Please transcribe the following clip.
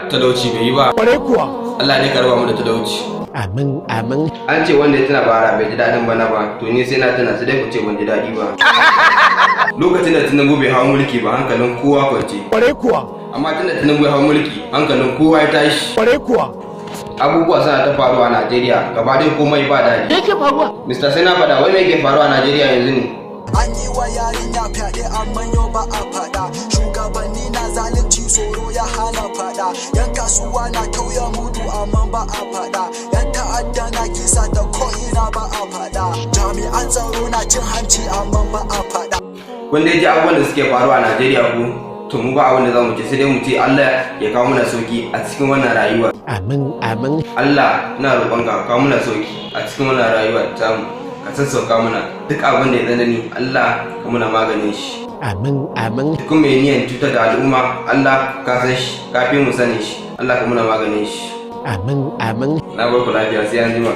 talauci bai yi ba. Kwarai kuwa. Allah ne ka raba mu da talauci. Amin amin. An ce wanda ya tuna bara bai ji daɗin bana ba, to ni sai na tuna sai dai ku ce ban ji daɗi ba. Lokacin da Tinubu bai hawo mulki ba hankalin kowa kwance. Kwarai kuwa. Amma tunda Tinubu ya hawo mulki hankalin kowa ya tashi. Kwarai kuwa. Abubuwa suna ta faruwa a Najeriya, gaba ɗaya komai ba daɗi. Me yake faruwa? Mr. Sai na faɗa wai me yake faruwa a Najeriya yanzu ne? An yi wa yarinya fyaɗe amma yau ba a faɗa. Shugabanni na zalunci tsoro ya hana faɗa. Yan kasuwa na tauya mudu amma ba a faɗa. Yan ta'adda na kisa ta ko'ina ba a faɗa. Jami'an tsaro na cin hanci amma ba a faɗa. Wanda ya ji abubuwan da suke faruwa a Najeriya ko to mu ba abin da za mu ce sai dai mu ce Allah ya kawo mana sauki a cikin wannan rayuwa. Amin amin. Allah ina roƙon ka kawo mana sauki a cikin wannan rayuwa ta mu. Ka sassauka mana duk abin da ya tsanani Allah ka muna maganin shi. Amin amin. Duk mai niyan cutar da al'umma Allah ka san shi ka fi mu sani shi Allah ka muna maganin shi. Amin amin. Na bar ku lafiya sai an jima.